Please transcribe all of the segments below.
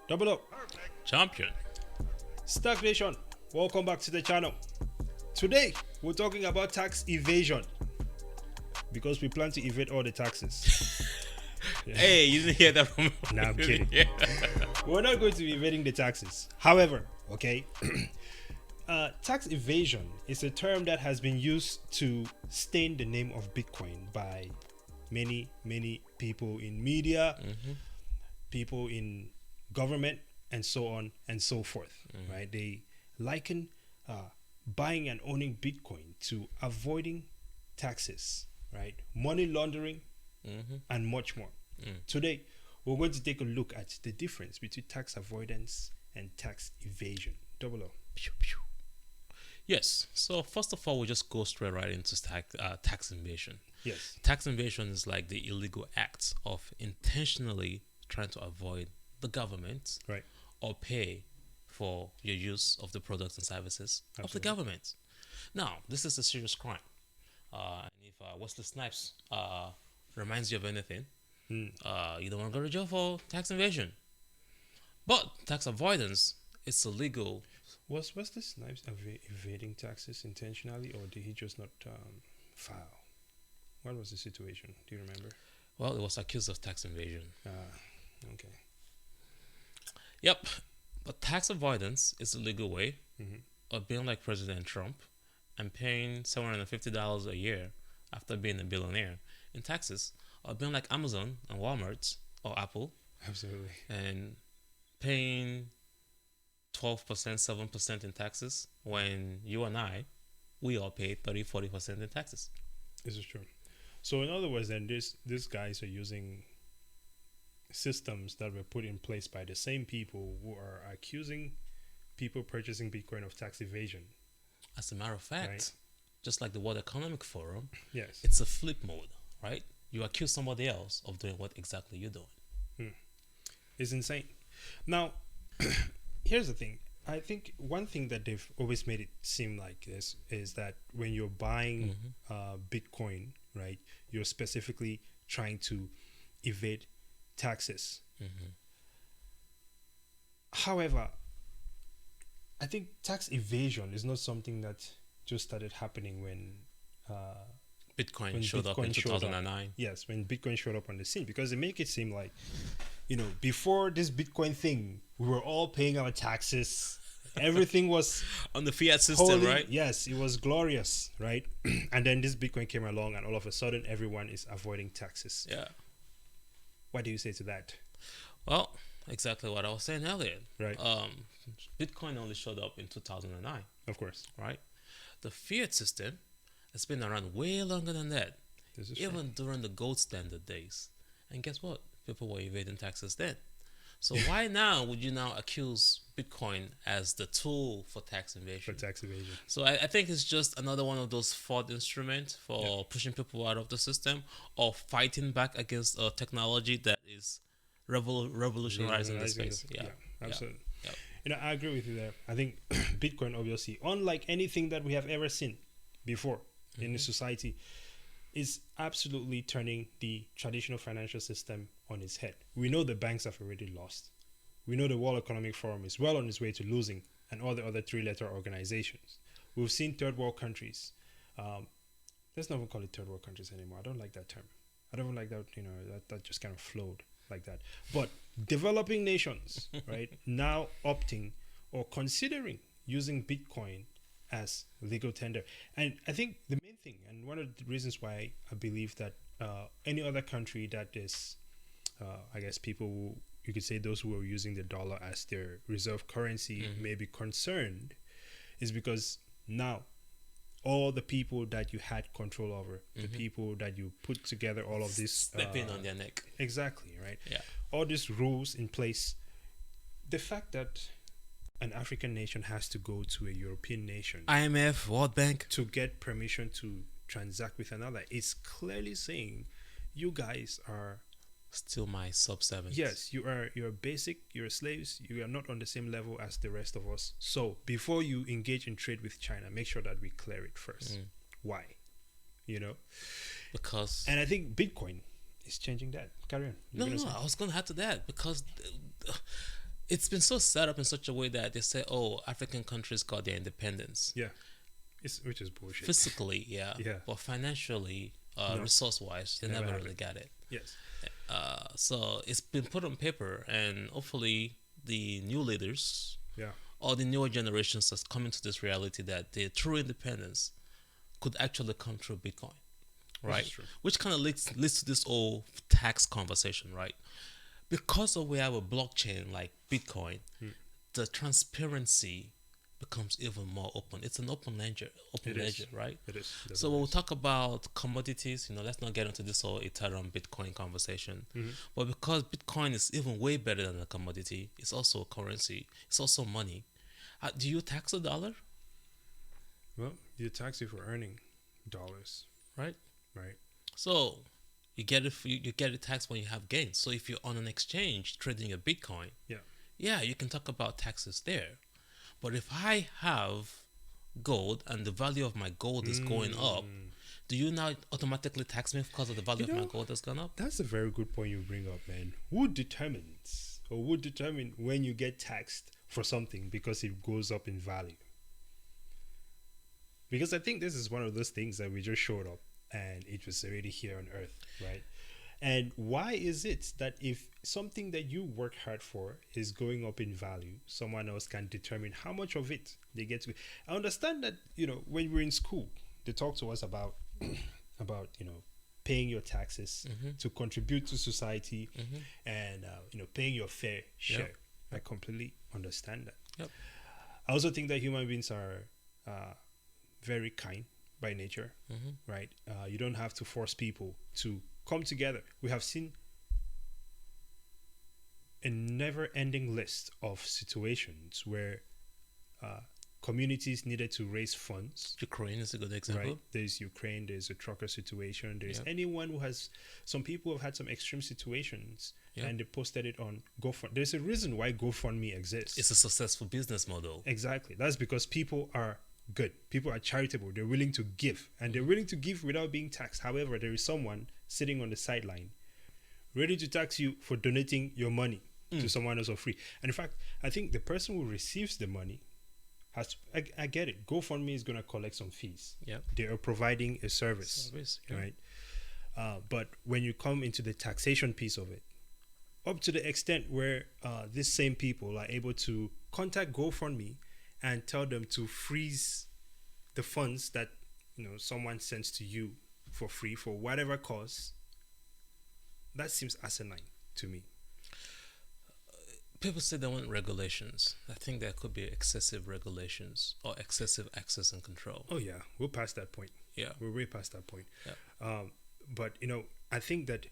Double up. Champion. STAKK Nation, welcome back to the channel. Today, we're talking about tax evasion because we plan to evade all the taxes. Yeah. Hey, you didn't hear that from me. Nah, I'm kidding. Yeah. We're not going to be evading the taxes. However, okay, tax evasion is a term that has been used to stain the name of Bitcoin by many people in media, people in government, and so on and so forth. Right? They liken buying and owning Bitcoin to avoiding taxes, right? Money laundering, and much more. Today, we're going to take a look at the difference between tax avoidance and tax evasion. Double O. Pew, pew. Yes. So first of all, we'll just go straight right into tax evasion. Yes. Tax evasion is like the illegal act of intentionally trying to avoid the government, Right. or pay for your use of the products and services of the Absolutely. government. Now, this is a serious crime. And if Wesley Snipes reminds you of anything, you don't want to go to jail for tax evasion. But tax avoidance is illegal. Was Wesley Snipes evading taxes intentionally, or did he just not file? What was the situation? Do you remember? Well, it was accused of tax evasion. Okay. Yep. But tax avoidance is a legal way Mhm. of being like President Trump and paying $750 a year after being a billionaire in taxes, or being like Amazon and Walmart or Apple Absolutely. and paying 12%, 7% in taxes when you and I, we all pay 30, 40% in taxes. This is true. So in other words, then these guys are using systems that were put in place by the same people who are accusing people purchasing Bitcoin of tax evasion. As a matter of fact, Right. just like the World Economic Forum, Yes. it's a flip mode, right? You accuse somebody else of doing what exactly you're doing. It's insane. Now, here's the thing. I think one thing that they've always made it seem like this is that when you're buying Bitcoin, right, you're specifically trying to evade taxes. However, I think tax evasion is not something that just started happening when Bitcoin when showed up in Bitcoin showed up. 2009. Yes, when Bitcoin showed up on the scene, because they make it seem like, before this Bitcoin thing, we were all paying our taxes. Everything was On the fiat system, holy. right? Yes, it was glorious, right? And then this Bitcoin came along, and all of a sudden, everyone is avoiding taxes. Yeah. What do you say to that? Well, exactly what I was saying earlier. Right. Bitcoin only showed up in 2009, Of course, right? The fiat system has been around way longer than that, this is true. even during the gold standard days. And guess what? People were evading taxes then. So why now would you now accuse Bitcoin as the tool for tax For evasion? tax evasion. So I think it's just another one of those fraud instruments for pushing people out of the system or fighting back against a technology that is revolutionizing the space. Yeah, absolutely. Yeah. I agree with you there. I think Bitcoin, obviously, unlike anything that we have ever seen before in the society, is absolutely turning the traditional financial system on its head. We know the banks have already lost. We know the World Economic Forum is well on its way to losing, and all the other three-letter organizations. We've seen third world countries. Let's not even call it third world countries anymore. I don't like that term. I don't like that. That just kind of flowed like that. But developing nations, right, now opting or considering using Bitcoin as legal tender. And I think the main thing, and one of the reasons why I believe that any other country that is, I guess people, you could say those who are using the dollar as their reserve currency may be concerned, is because now all the people that you had control over, the people that you put together all of this, Stepping on their neck. exactly, right? Yeah. All these rules in place. The fact that an African nation has to go to a European nation IMF, World Bank. to get permission to transact with another is clearly saying you guys are, Still my sub-7. yes, you're basic, you're slaves, you are not on the same level as the rest of us. So before you engage in trade with China, make sure that we clear it first. Why? Because And I think Bitcoin is changing that. Carry on. no, I was going to add to that because it's been so set up in such a way that they say, oh, African countries got their independence. Yeah, which is bullshit. Physically, yeah. Yeah. But financially, No. resource-wise, they Never never happened. really got it. Yes. So it's been put on paper, and hopefully the new leaders Yeah. or the newer generations that's coming to this reality that their true independence could actually come through Bitcoin, right? true. Which kind of leads to this whole tax conversation, right? Because of we have a blockchain like Bitcoin, the transparency becomes even more open. It's an open ledger, It is. right? It is. So when we talk about commodities, let's not get into this whole Ethereum Bitcoin conversation. But because Bitcoin is even way better than a commodity, it's also a currency. It's also money. Do you tax a dollar? Well, you tax it for earning dollars, Right. right? So you get it. You get it taxed when you have gains. So if you're on an exchange trading a Bitcoin, Yeah. you can talk about taxes there. But if I have gold and the value of my gold is going up, do you now automatically tax me because of the value of my gold has gone up? That's a very good point you bring up, man. Who determines or would determine when you get taxed for something because it goes up in value? Because I think this is one of those things that we just showed up and it was already here on earth, right? And why is it that if something that you work hard for is going up in value, someone else can determine how much of it they get to? I understand that, when we're in school, they talk to us about paying your taxes to contribute to society and paying your fair share. I completely understand that. Yep. I also think that human beings are very kind by nature, right? You don't have to force people to come together. We have seen a never-ending list of situations where communities needed to raise funds. Ukraine is a good example. Right? There's Ukraine, there's a trucker situation, there's anyone who has, some people have had some extreme situations and they posted it on GoFundMe. There's a reason why GoFundMe exists. It's a successful business model. Exactly. That's because people are good. People are charitable. They're willing to give and they're willing to give without being taxed. However, there is someone sitting on the sideline ready to tax you for donating your money to someone else for free. And in fact, I think the person who receives the money has to, I get it. GoFundMe is going to collect some fees. Yeah. They are providing a service. Right? But when you come into the taxation piece of it, up to the extent where these same people are able to contact GoFundMe and tell them to freeze the funds that someone sends to you for free for whatever cause, that seems asinine to me. People say they want regulations. I think there could be excessive regulations or excessive access and control. Oh yeah, we're past that point. Yeah, we're way past that point. Yeah. But I think that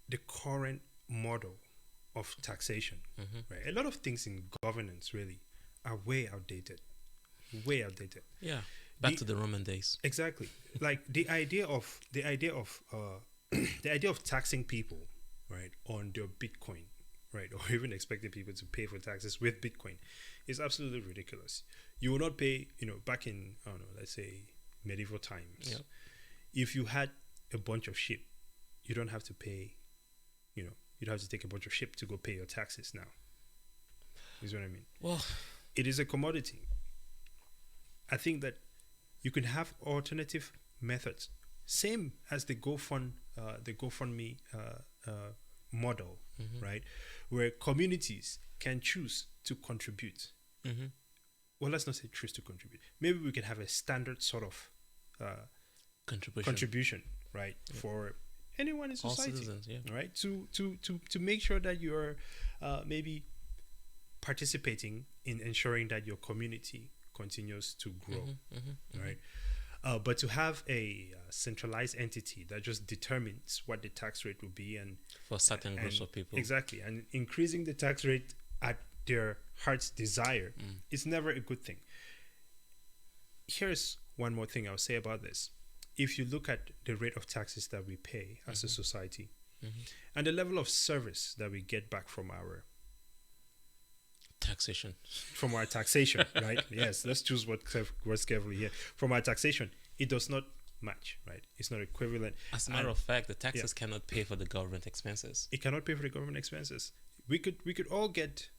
the current model of taxation, right? A lot of things in governance really are way outdated. Yeah, back to the Roman days. Exactly. Like the idea of the idea of taxing people, right, on their Bitcoin, right, or even expecting people to pay for taxes with Bitcoin is absolutely ridiculous. You will not pay, back in, I don't know, let's say medieval times. If you had a bunch of sheep, you don't have to pay, you don't have to take a bunch of sheep to go pay your taxes now. Is what I mean. Well, it is a commodity. I think that you can have alternative methods, same as the GoFundMe model, right, where communities can choose to contribute. Well, let's not say choose to contribute. Maybe we can have a standard sort of contribution, right, for anyone in society, all citizens, right, to make sure that you're maybe participating in ensuring that your community continues to grow, right? But to have a centralized entity that just determines what the tax rate will be and for certain groups of people, exactly, and increasing the tax rate at their heart's desire is never a good thing. Here's one more thing I'll say about this. If you look at the rate of taxes that we pay as a society and the level of service that we get back from our taxation, right? Yes, let's choose words carefully here. From our taxation, it does not match, right? It's not equivalent. As a matter of fact, the taxes cannot pay for the government expenses. It cannot pay for the government expenses. we could all get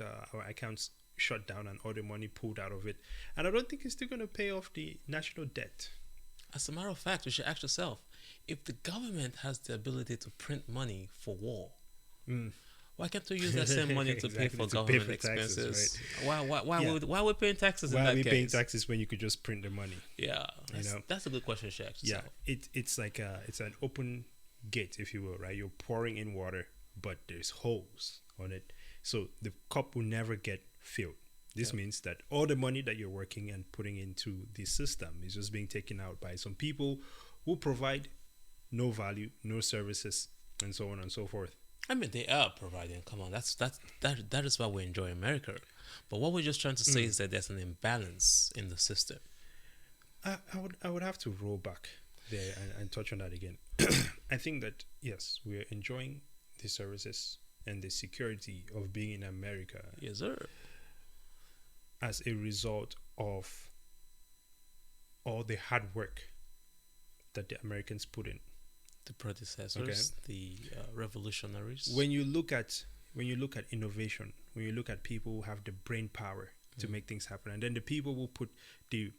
our accounts shut down and all the money pulled out of it, and I don't think it's still going to pay off the national debt. As a matter of fact, you should ask yourself, if the government has the ability to print money for war, Mm. why can't we use that same money to pay Exactly, for to pay government for taxes, expenses? right? Why Yeah. why are we paying taxes in Why are that we paying case? taxes when you could just print the money? Yeah, know? that's a good question you should ask Yeah, yourself. it's like it's an open gate, if you will, right? You're pouring in water, but there's holes on it, so the cup will never get filled. This Yeah. means that all the money that you're working and putting into the system is just being taken out by some people who provide no value, no services, and so on and so forth. I mean, they are providing. Come on, that is why we enjoy America. But what we're just trying to say is that there's an imbalance in the system. I would have to roll back there and touch on that again. I think that yes, we're enjoying the services and the security of being in America Yes, sir. as a result of all the hard work that the Americans put in. The predecessors, the revolutionaries. When you look at innovation, when you look at people who have the brain power to make things happen, and then the people who put the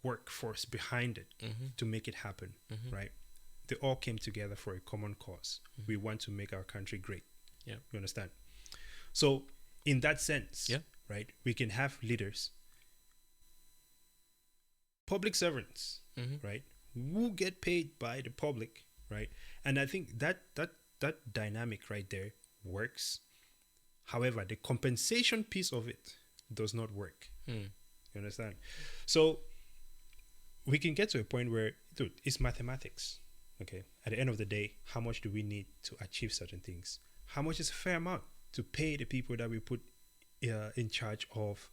workforce behind it to make it happen, right? They all came together for a common cause. We want to make our country great. Yeah. You understand? So in that sense, Yeah. right, we can have leaders, public servants, right, who get paid by the public, right? And I think that dynamic right there works. However, the compensation piece of it does not work. You understand? So we can get to a point where, dude, it's mathematics. Okay. At the end of the day, how much do we need to achieve certain things? How much is a fair amount to pay the people that we put in charge of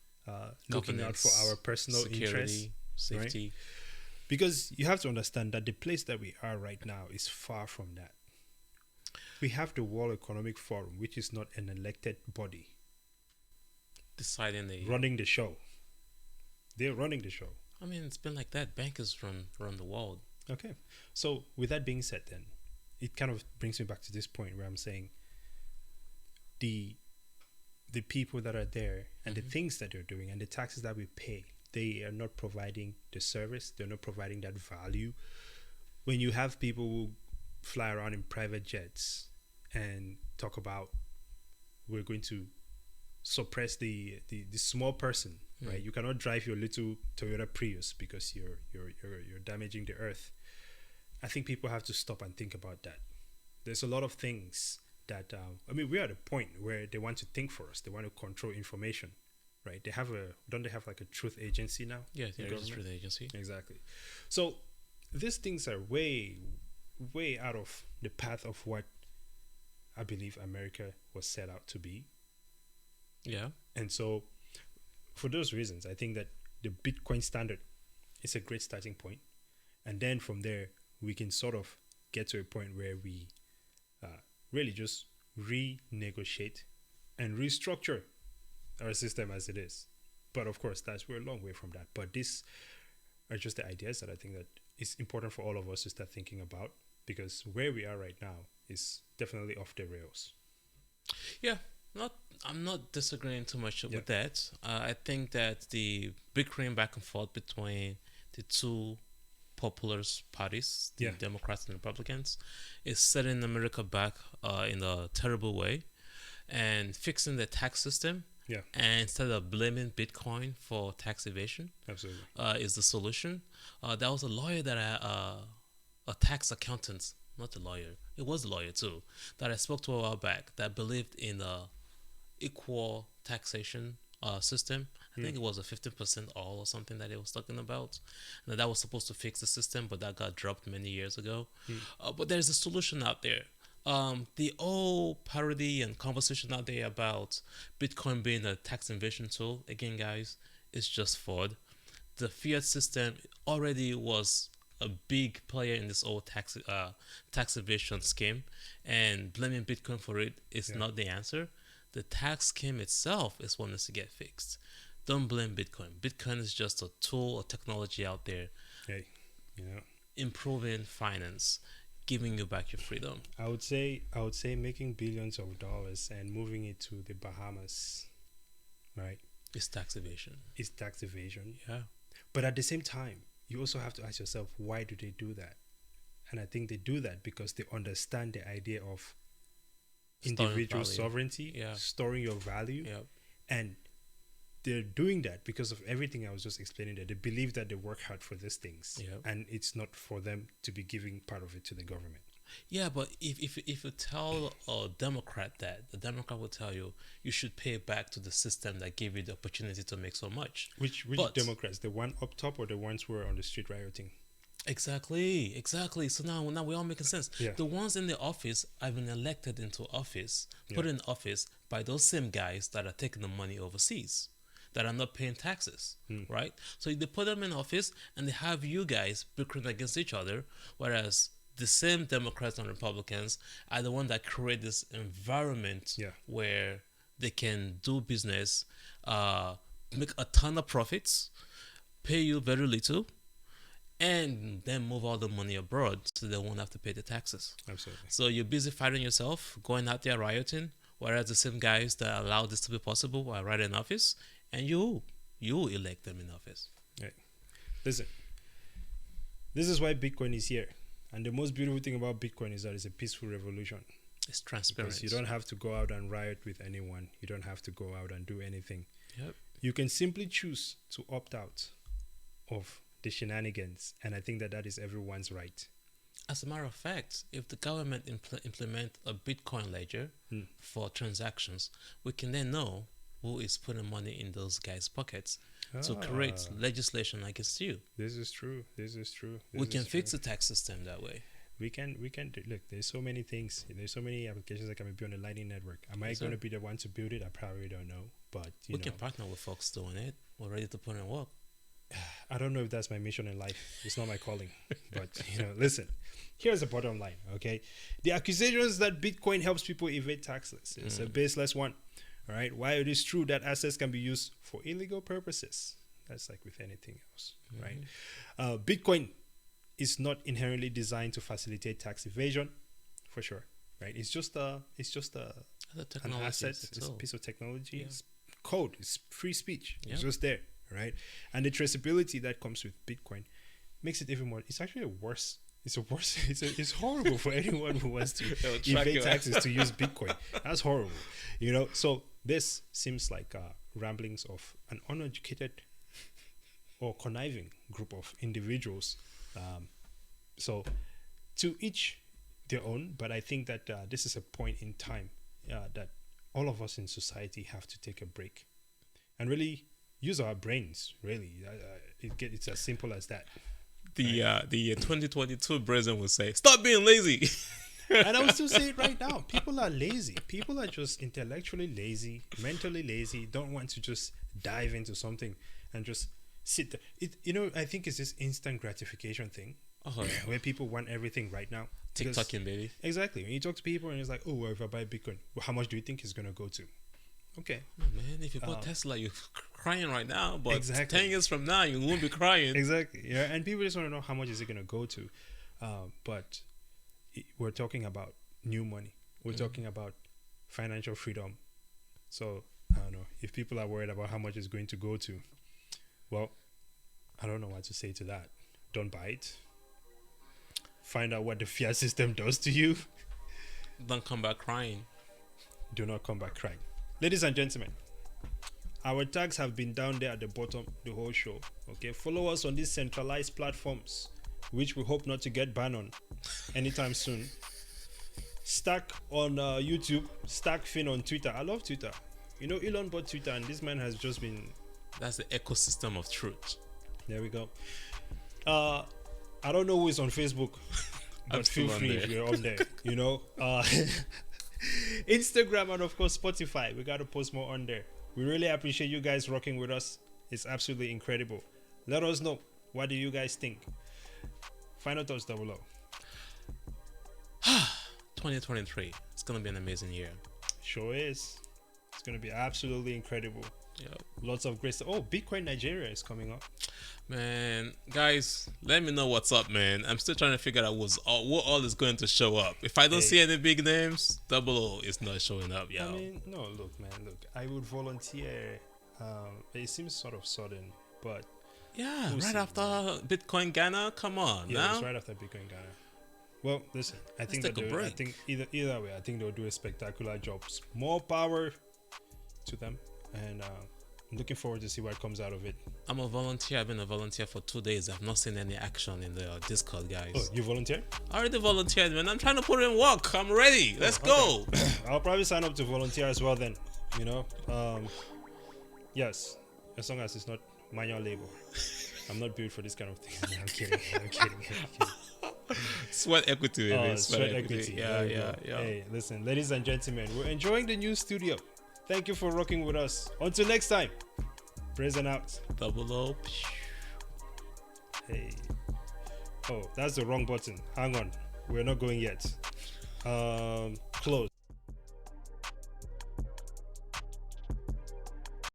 looking out for our personal interests, safety? Right? Because you have to understand that the place that we are right now is far from that. We have the World Economic Forum, which is not an elected body, Deciding the. running the show. They're running the show. I mean, it's been like that. Bankers run the world. Okay. So with that being said, then it kind of brings me back to this point where I'm saying the people that are there and the things that they're doing and the taxes that we pay, they are not providing the service. They're not providing that value. When you have people who fly around in private jets and talk about we're going to suppress the small person, right? You cannot drive your little Toyota Prius because you're damaging the earth. I think people have to stop and think about that. There's a lot of things that we're at a point where they want to think for us. They want to control information, right? Don't they have like a truth agency now? Yeah, The there is a government? truth agency. Exactly. So these things are way out of the path of what I believe America was set out to be. Yeah. And so for those reasons, I think that the Bitcoin standard is a great starting point. And then from there, we can sort of get to a point where we really just renegotiate and restructure our system as it is. But of course, we're a long way from that. But these are just the ideas that I think that it's important for all of us to start thinking about, because where we are right now is definitely off the rails. Yeah, I'm not disagreeing too much with that. I think that the bickering back and forth between the two popular parties, the Democrats and Republicans, is setting America back in a terrible way, and fixing the tax system. Yeah. And instead of blaming Bitcoin for tax evasion, Absolutely. is the solution. There was a lawyer that a tax accountant, not a lawyer, it was a lawyer too, that I spoke to a while back that believed in a equal taxation system. I think it was a 15% all or something that he was talking about. And that was supposed to fix the system, but that got dropped many years ago. But there's a solution out there. The old parody and conversation out there about Bitcoin being a tax evasion tool, again, guys, it's just fraud. The fiat system already was a big player in this old tax evasion scheme, and blaming Bitcoin for it is not the answer. The tax scheme itself is what needs to get fixed. Don't blame Bitcoin. Bitcoin is just a tool or technology out there Hey, improving finance. giving you back your freedom. I would say making billions of dollars and moving it to the Bahamas, right? It's tax evasion. Is tax evasion. Yeah. But at the same time, you also have to ask yourself, why do they do that? And I think they do that because they understand the idea of individual sovereignty, storing your value, and they're doing that because of everything I was just explaining there. They believe that they work hard for these things, and it's not for them to be giving part of it to the government. Yeah, but if you tell a Democrat that, the Democrat will tell you you should pay back to the system that gave you the opportunity to make so much. Which Democrats? The one up top or the ones who are on the street rioting? Exactly. So now we're all making sense. Yeah. The ones in the office have been elected into office, put in office by those same guys that are taking the money overseas, that are not paying taxes, right? So they put them in office and they have you guys bickering against each other, whereas the same Democrats and Republicans are the ones that create this environment where they can do business, make a ton of profits, pay you very little, and then move all the money abroad so they won't have to pay the taxes. Absolutely. So you're busy fighting yourself, going out there rioting, whereas the same guys that allow this to be possible are right in office, and you elect them in office. Right. Listen, this is why Bitcoin is here. And the most beautiful thing about Bitcoin is that it's a peaceful revolution. It's transparent. Because you don't have to go out and riot with anyone. You don't have to go out and do anything. Yep. You can simply choose to opt out of the shenanigans. And I think that is everyone's right. As a matter of fact, if the government implement a Bitcoin ledger for transactions, we can then know who is putting money in those guys' pockets to create legislation against you. This is true. We can fix the tax system that way. We can look, there's so many things. There's so many applications that can be on the Lightning Network. Am I going to be the one to build it? I probably don't know. But we can partner with folks doing it. We're ready to put in work. I don't know if that's my mission in life. It's not my calling. But, listen, here's the bottom line, okay? The accusations that Bitcoin helps people evade taxes is a baseless one, all right? While it is true that assets can be used for illegal purposes, that's like with anything else, right? Bitcoin is not inherently designed to facilitate tax evasion, for sure, right? It's just an asset. It's a piece of technology. It's code. It's free speech. It's just there. Right, and the traceability that comes with Bitcoin makes it even more. It's actually worse. It's horrible for anyone who wants to evade taxes to use Bitcoin. That's horrible, So this seems like ramblings of an uneducated or conniving group of individuals. So to each their own. But I think that this is a point in time that all of us in society have to take a break and really use our brains. Really, it's as simple as that. The 2022 president will say, "Stop being lazy." And I will still say it right now. People are lazy. People are just intellectually lazy, mentally lazy. Don't want to just dive into something and just sit there. I think it's this instant gratification thing where people want everything right now. TikToking, baby. Exactly. When you talk to people and it's like, oh, well, if I buy Bitcoin, well, how much do you think it's going to go to? Okay. Oh, man, if you bought Tesla, you're crying right now. But 10 years from now, you won't be crying. Exactly. Yeah. And people just want to know how much is it going to go to. But we're talking about new money. We're talking about financial freedom. So, I don't know. If people are worried about how much it's going to go to, well, I don't know what to say to that. Don't buy it. Find out what the fiat system does to you. Don't come back crying. Do not come back crying. Ladies and gentlemen, our tags have been down there at the bottom the whole show. Okay, follow us on these centralized platforms, which we hope not to get banned on anytime soon. STAKK on YouTube, STAKK on Twitter. I love Twitter. Elon bought Twitter, and this man has just been. That's the ecosystem of truth. There we go. I don't know who is on Facebook, but feel free if you're on there. Instagram and of course Spotify. We got to post more on there. We really appreciate you guys rocking with us. It's absolutely incredible. Let us know, what do you guys think? Final thoughts, Double O. 2023. It's gonna be an amazing year. Sure is. It's gonna be absolutely incredible. Yep. Lots of great stuff. Oh, Bitcoin Nigeria is coming up. Man, guys, let me know what's up, man. I'm still trying to figure out what all is going to show up. If I don't see any big names, Double O is not showing up, yo. I mean, no, look, man, look. I would volunteer. It seems sort of sudden, but Yeah, we'll right see. after Bitcoin Ghana. Come on, Yeah, now. it's right after Bitcoin Ghana. Well, listen, I think take a I break. think either way, I think they'll do a spectacular job. More power to them, and I'm looking forward to see what comes out of it. I'm a volunteer. I've been a volunteer for 2 days. I've not seen any action in the Discord, guys. Oh, you volunteer? I already volunteered, man. I'm trying to put in work. I'm ready. Let's go. I'll probably sign up to volunteer as well then. You know, yes, as long as it's not manual labor. I'm not built for this kind of thing. I'm kidding. I'm kidding. Sweat equity, baby. Oh, sweat equity. Yeah, There you yeah, go. yeah. Hey, listen, ladies and gentlemen, we're enjoying the new studio. Thank you for rocking with us. Until next time, praise and out. Double O. Hey. Oh, that's the wrong button. Hang on. We're not going yet.